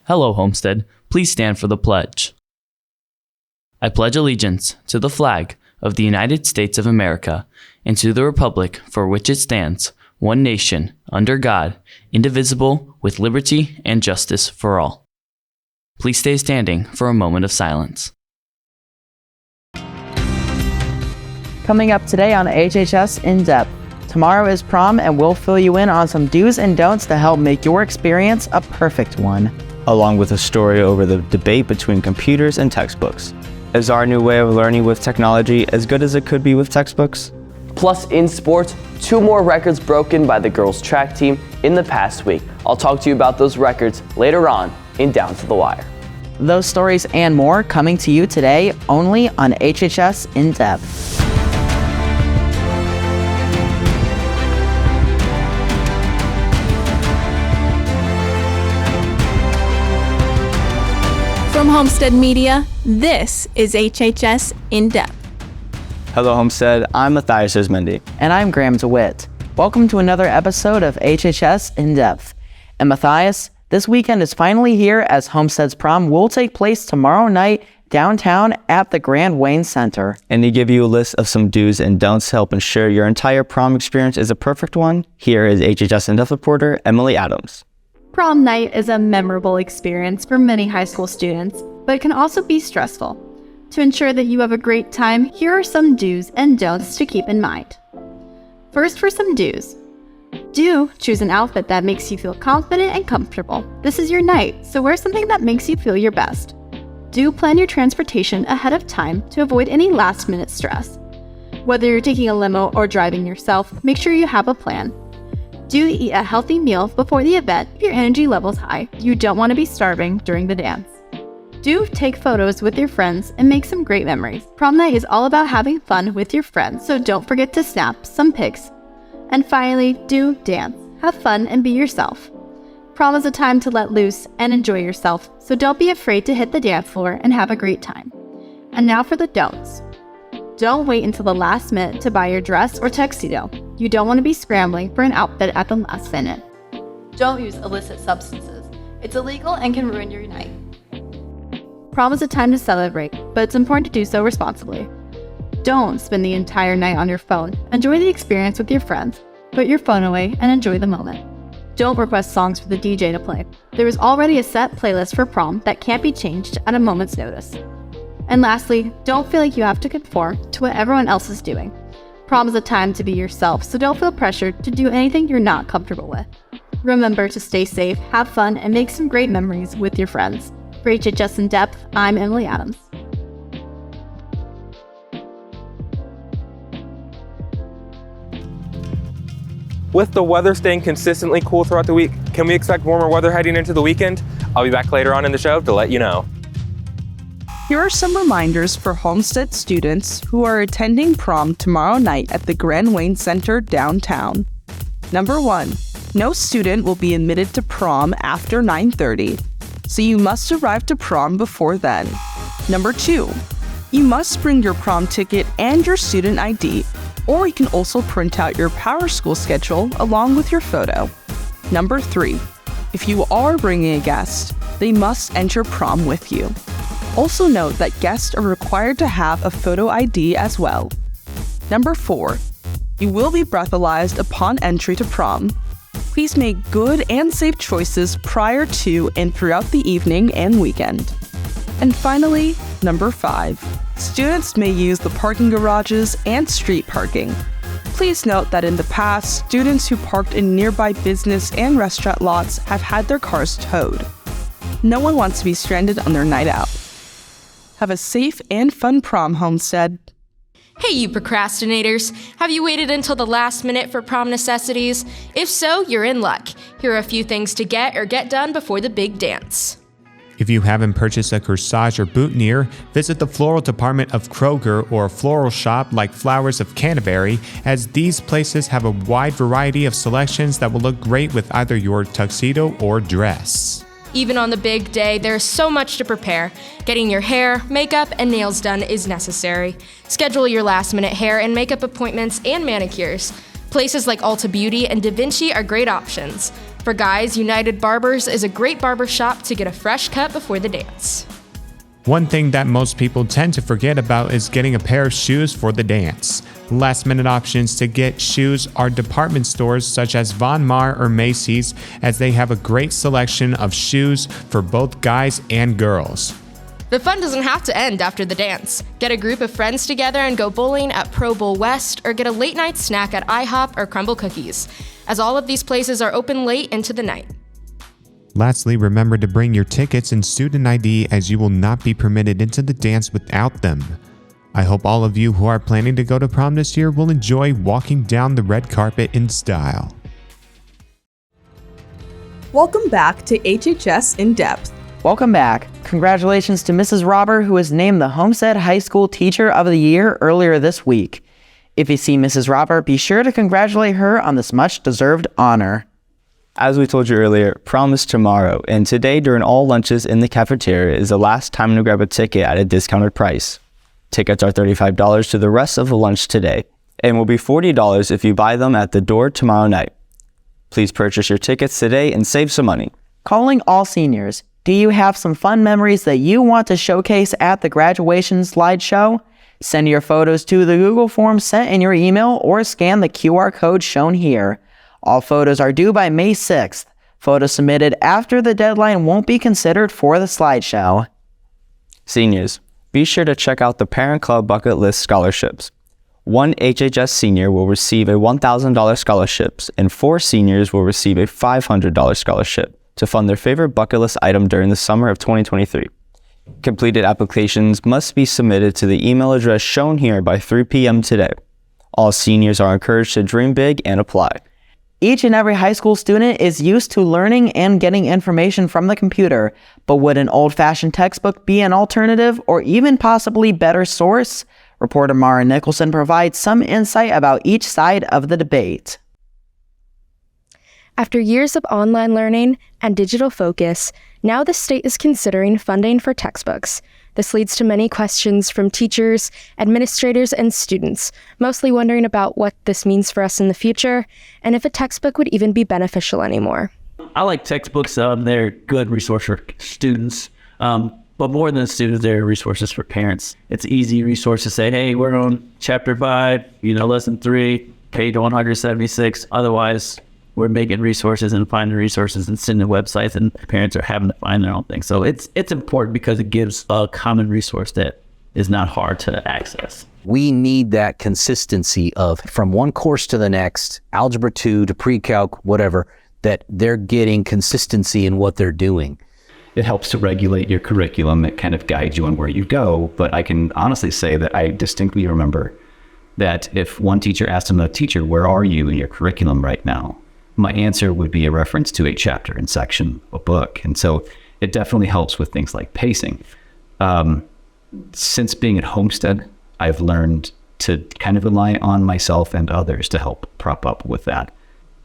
Hello, Homestead. Please stand for the pledge. I pledge allegiance to the flag of the United States of America and to the republic for which it stands, one nation, under God, indivisible, with liberty and justice for all. Please stay standing for a moment of silence. Coming up today on HHS In Depth. Tomorrow is prom, and we'll fill you in on some do's and don'ts to help make your experience a perfect one. Along with a story over the debate between computers and textbooks. Is our new way of learning with technology as good as it could be with textbooks? Plus, in sports, 2 more records broken by the girls' track team in the past week. I'll talk to you about those records later on in Down to the Wire. Those stories and more coming to you today only on HHS In Depth. From Homestead Media, this is HHS In Depth. Hello, Homestead. I'm Matthias Ismendi. And I'm Graham DeWitt. Welcome to another episode of HHS In Depth. And Matthias, this weekend is finally here as Homestead's prom will take place tomorrow night downtown at the Grand Wayne Center. And to give you a list of some do's and don'ts to help ensure your entire prom experience is a perfect one, here is HHS In Depth reporter Emily Adams. Prom night is a memorable experience for many high school students, but it can also be stressful. To ensure that you have a great time, here are some do's and don'ts to keep in mind. First, for some do's. Do choose an outfit that makes you feel confident and comfortable. This is your night, so wear something that makes you feel your best. Do plan your transportation ahead of time to avoid any last-minute stress. Whether you're taking a limo or driving yourself, make sure you have a plan. Do eat a healthy meal before the event if your energy level's high. You don't want to be starving during the dance. Do take photos with your friends and make some great memories. Prom night is all about having fun with your friends, so don't forget to snap some pics. And finally, do dance. Have fun and be yourself. Prom is a time to let loose and enjoy yourself, so don't be afraid to hit the dance floor and have a great time. And now for the don'ts. Don't wait until the last minute to buy your dress or tuxedo. You don't want to be scrambling for an outfit at the last minute. Don't use illicit substances. It's illegal and can ruin your night. Prom is a time to celebrate, but it's important to do so responsibly. Don't spend the entire night on your phone. Enjoy the experience with your friends. Put your phone away and enjoy the moment. Don't request songs for the DJ to play. There is already a set playlist for prom that can't be changed at a moment's notice. And lastly, don't feel like you have to conform to what everyone else is doing. Prom is a time to be yourself, so don't feel pressured to do anything you're not comfortable with. Remember to stay safe, have fun, and make some great memories with your friends. For HHS In Depth, I'm Emily Adams. With the weather staying consistently cool throughout the week, can we expect warmer weather heading into the weekend? I'll be back later on in the show to let you know. Here are some reminders for Homestead students who are attending prom tomorrow night at the Grand Wayne Center downtown. Number 1, no student will be admitted to prom after 9:30, so you must arrive to prom before then. Number 2, you must bring your prom ticket and your student ID, or you can also print out your Power School schedule along with your photo. Number 3, if you are bringing a guest, they must enter prom with you. Also note that guests are required to have a photo ID as well. Number 4, you will be breathalyzed upon entry to prom. Please make good and safe choices prior to and throughout the evening and weekend. And finally, number 5, students may use the parking garages and street parking. Please note that in the past, students who parked in nearby business and restaurant lots have had their cars towed. No one wants to be stranded on their night out. Have a safe and fun prom, Homestead. Hey, you procrastinators! Have you waited until the last minute for prom necessities? If so, you're in luck. Here are a few things to get or get done before the big dance. If you haven't purchased a corsage or boutonniere, visit the floral department of Kroger or a floral shop like Flowers of Canterbury, as these places have a wide variety of selections that will look great with either your tuxedo or dress. Even on the big day, there's so much to prepare. Getting your hair, makeup, and nails done is necessary. Schedule your last-minute hair and makeup appointments and manicures. Places like Ulta Beauty and Da Vinci are great options. For guys, United Barbers is a great barber shop to get a fresh cut before the dance. One thing that most people tend to forget about is getting a pair of shoes for the dance. Last-minute options to get shoes are department stores such as Von Maur or Macy's, as they have a great selection of shoes for both guys and girls. The fun doesn't have to end after the dance. Get a group of friends together and go bowling at Pro Bowl West, or get a late-night snack at IHOP or Crumble Cookies, as all of these places are open late into the night. Lastly, remember to bring your tickets and student ID, as you will not be permitted into the dance without them. I hope all of you who are planning to go to prom this year will enjoy walking down the red carpet in style. Welcome back to HHS In Depth. Welcome back. Congratulations to Mrs. Robber, who was named the Homestead High School Teacher of the Year earlier this week. If you see Mrs. Robber, be sure to congratulate her on this much-deserved honor. As we told you earlier, prom is tomorrow, and today during all lunches in the cafeteria is the last time to grab a ticket at a discounted price. Tickets are $35 to the rest of the lunch today, and will be $40 if you buy them at the door tomorrow night. Please purchase your tickets today and save some money. Calling all seniors, do you have some fun memories that you want to showcase at the graduation slideshow? Send your photos to the Google form sent in your email or scan the QR code shown here. All photos are due by May 6th. Photos submitted after the deadline won't be considered for the slideshow. Seniors, be sure to check out the Parent Club Bucket List scholarships. One HHS senior will receive a $1,000 scholarship, and 4 seniors will receive a $500 scholarship to fund their favorite bucket list item during the summer of 2023. Completed applications must be submitted to the email address shown here by 3 p.m. today. All seniors are encouraged to dream big and apply. Each and every high school student is used to learning and getting information from the computer, but would an old-fashioned textbook be an alternative or even possibly better source? Reporter Mara Nicholson provides some insight about each side of the debate. After years of online learning and digital focus, now the state is considering funding for textbooks. This leads to many questions from teachers, administrators, and students, mostly wondering about what this means for us in the future, and if a textbook would even be beneficial anymore. I like textbooks. They're a good resource for students, but more than students, they're resources for parents. It's an easy resource to say, hey, we're on chapter 5, lesson 3, page 176. Otherwise, we're making resources and finding resources and sending websites, and parents are having to find their own thing. So it's important because it gives a common resource that is not hard to access. We need that consistency of from one course to the next, Algebra 2 to pre-calc, whatever, that they're getting consistency in what they're doing. It helps to regulate your curriculum. It kind of guides you on where you go. But I can honestly say that I distinctly remember that if one teacher asked another teacher, where are you in your curriculum right now? My answer would be a reference to a chapter and section of a book. And so it definitely helps with things like pacing. Since being at Homestead, I've learned to kind of rely on myself and others to help prop up with that.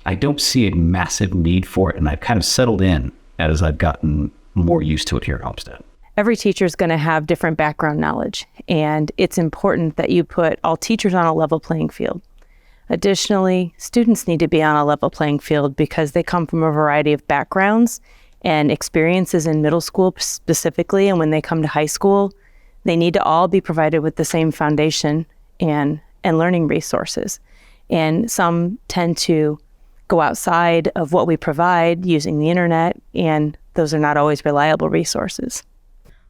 I don't see a massive need for it, and I've kind of settled in as I've gotten more used to it here at Homestead. Every teacher is going to have different background knowledge, and it's important that you put all teachers on a level playing field. Additionally, students need to be on a level playing field because they come from a variety of backgrounds and experiences in middle school specifically, and when they come to high school, they need to all be provided with the same foundation and learning resources. And some tend to go outside of what we provide using the internet, and those are not always reliable resources.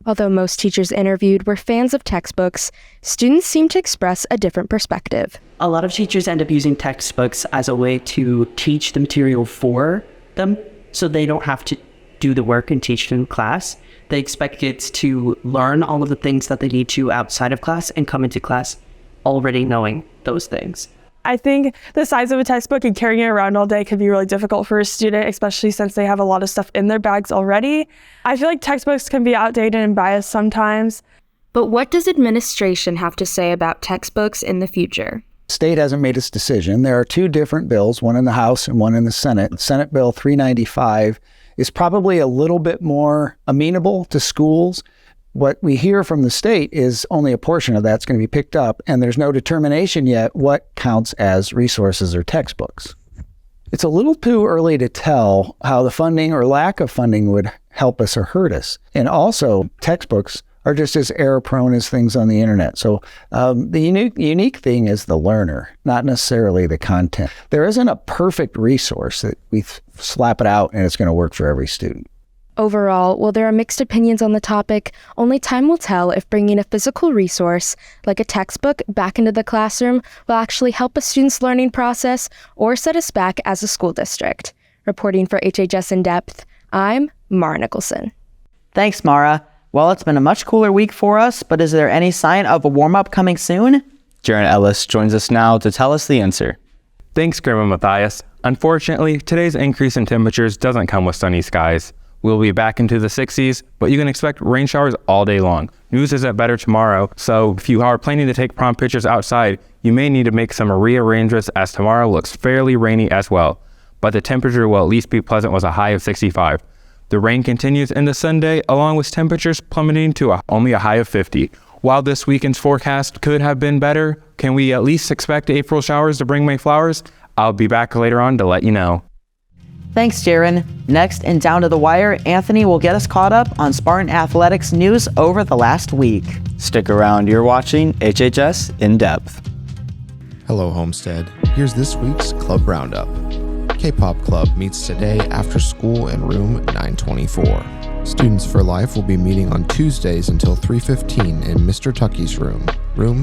Although most teachers interviewed were fans of textbooks, students seem to express a different perspective. A lot of teachers end up using textbooks as a way to teach the material for them, so they don't have to do the work and teach it in class. They expect kids to learn all of the things that they need to outside of class and come into class already knowing those things. I think the size of a textbook and carrying it around all day could be really difficult for a student, especially since they have a lot of stuff in their bags already. I feel like textbooks can be outdated and biased sometimes. But what does administration have to say about textbooks in the future? State hasn't made its decision. There are 2 different bills, one in the House and one in the Senate. Senate Bill 395 is probably a little bit more amenable to schools. What we hear from the state is only a portion of that's going to be picked up, and there's no determination yet what counts as resources or textbooks. It's a little too early to tell how the funding or lack of funding would help us or hurt us. And also, textbooks are just as error-prone as things on the internet. So the unique thing is the learner, not necessarily the content. There isn't a perfect resource that we slap it out and it's going to work for every student. Overall, while there are mixed opinions on the topic, only time will tell if bringing a physical resource, like a textbook, back into the classroom will actually help a student's learning process or set us back as a school district. Reporting for HHS In Depth, I'm Mara Nicholson. Thanks, Mara. Well, it's been a much cooler week for us, but is there any sign of a warm-up coming soon? Jaron Ellis joins us now to tell us the answer. Thanks, Grandma Matthias. Unfortunately, today's increase in temperatures doesn't come with sunny skies. We'll be back into the 60s, but you can expect rain showers all day long. News isn't better tomorrow, so if you are planning to take prom pictures outside, you may need to make some rearrangements as tomorrow looks fairly rainy as well. But the temperature will at least be pleasant with a high of 65. The rain continues into Sunday, along with temperatures plummeting to only a high of 50. While this weekend's forecast could have been better, can we at least expect April showers to bring May flowers? I'll be back later on to let you know. Thanks, Jaron. Next, in Down to the Wire, Anthony will get us caught up on Spartan athletics news over the last week. Stick around, you're watching HHS In Depth. Hello, Homestead. Here's this week's Club Roundup. K-Pop Club meets today after school in room 924. Students for Life will be meeting on Tuesdays until 3:15 in Mr. Tucky's room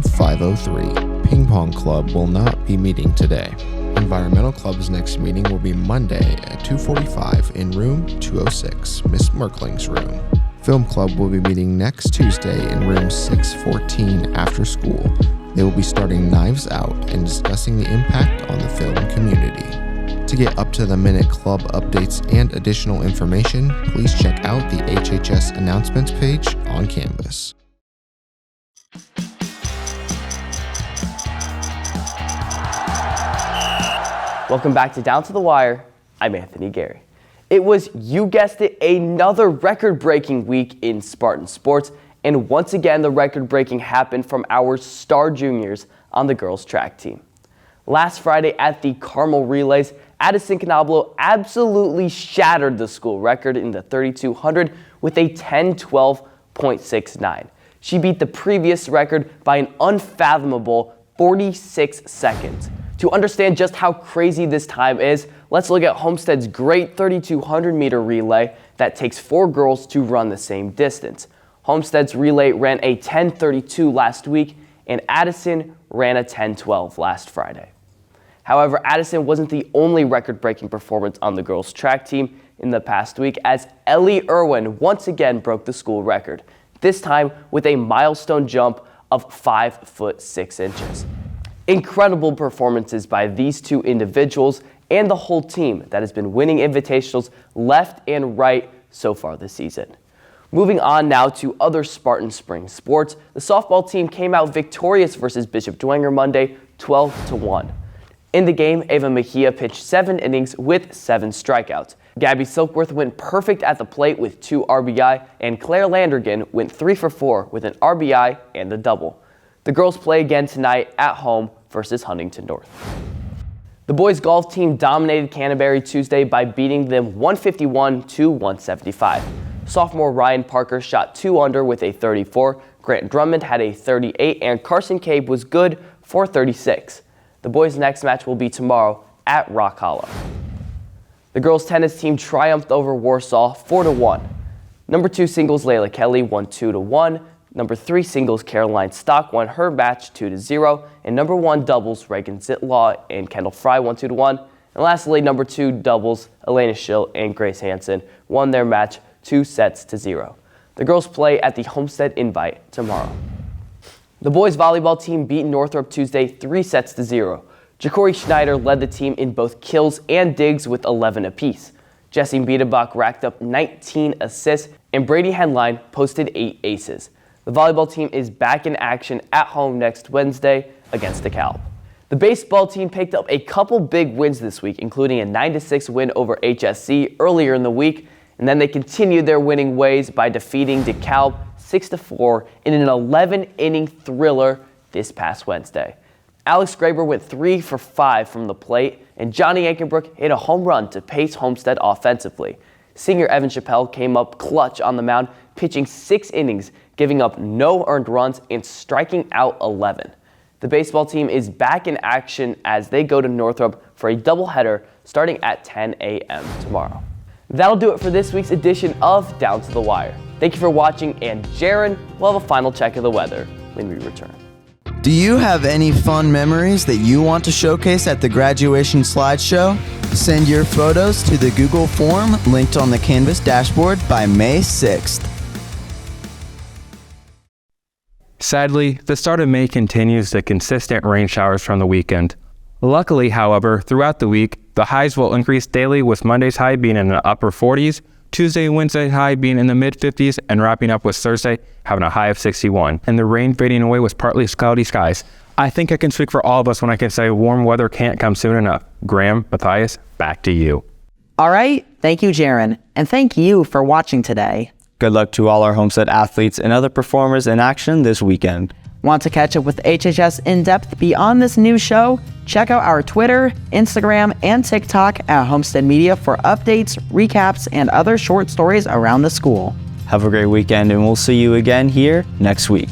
503. Ping Pong Club will not be meeting today. Environmental Club's next meeting will be Monday at 2:45 in room 206, Miss Merkling's room. Film Club will be meeting next Tuesday in room 614 after school. They will be starting Knives Out and discussing the impact on the film community. To get up-to-the-minute club updates and additional information, please check out the HHS announcements page on Canvas. Welcome back to Down to the Wire. I'm Anthony Gary. It was, you guessed it, another record-breaking week in Spartan sports, and once again the record-breaking happened from our star juniors on the girls' track team. Last Friday at the Carmel Relays, Addison Canablo absolutely shattered the school record in the 3200 with a 10:12.69. She beat the previous record by an unfathomable 46 seconds. To understand just how crazy this time is, let's look at Homestead's great 3200 meter relay that takes 4 girls to run the same distance. Homestead's relay ran a 10:32 last week, and Addison ran a 10:12 last Friday. However, Addison wasn't the only record-breaking performance on the girls' track team in the past week, as Ellie Irwin once again broke the school record, this time with a milestone jump of 5'6". Incredible performances by these two individuals and the whole team that has been winning invitationals left and right so far this season. Moving on now to other Spartan spring sports, the softball team came out victorious versus Bishop Dwenger Monday, 12-1. In the game, Ava Mejia pitched 7 innings with 7 strikeouts. Gabby Silkworth went perfect at the plate with 2 RBI, and Claire Landergan went 3 for 4 with an RBI and a double. The girls play again tonight at home versus Huntington North. The boys golf team dominated Canterbury Tuesday by beating them 151-175. Sophomore Ryan Parker shot 2 under with a 34, Grant Drummond had a 38, and Carson Cabe was good for 36. The boys' next match will be tomorrow at Rock Hollow. The girls' tennis team triumphed over Warsaw 4-1. Number 2 singles Layla Kelly won 2-1. Number 3 singles Caroline Stock won her match 2-0. And number 1 doubles Reagan Zitlaw and Kendall Fry won 2-1. And lastly, number 2 doubles Elena Schill and Grace Hansen won their match 2-0. The girls play at the Homestead Invite tomorrow. The boys volleyball team beat Northrop Tuesday 3-0. Ja'Cory Schneider led the team in both kills and digs with 11 apiece. Jesse Biederbach racked up 19 assists, and Brady Henline posted 8 aces. The volleyball team is back in action at home next Wednesday against DeKalb. The baseball team picked up a couple big wins this week, including a 9-6 win over HSC earlier in the week, and then they continued their winning ways by defeating DeKalb 6-4 in an 11-inning thriller this past Wednesday. Alex Graber went 3 for 5 from the plate, and Johnny Ankenbrook hit a home run to pace Homestead offensively. Senior Evan Chappelle came up clutch on the mound, pitching 6 innings, giving up no earned runs and striking out 11. The baseball team is back in action as they go to Northrop for a doubleheader starting at 10 a.m. tomorrow. That'll do it for this week's edition of Down to the Wire. Thank you for watching, and Jaron will have a final check of the weather when we return. Do you have any fun memories that you want to showcase at the graduation slideshow? Send your photos to the Google form linked on the Canvas dashboard by May 6th. Sadly, the start of May continues the consistent rain showers from the weekend. Luckily, however, throughout the week, the highs will increase daily, with Monday's high being in the upper 40s, Tuesday and Wednesday high being in the mid-50s, and wrapping up with Thursday having a high of 61, and the rain fading away with partly cloudy skies. I think I can speak for all of us when I can say warm weather can't come soon enough. Graham, Matthias, back to you. All right, thank you, Jaron, and thank you for watching today. Good luck to all our Homestead athletes and other performers in action this weekend. Want to catch up with HHS in depth beyond this new show? Check out our Twitter, Instagram, and TikTok at Homestead Media for updates, recaps, and other short stories around the school. Have a great weekend, and we'll see you again here next week.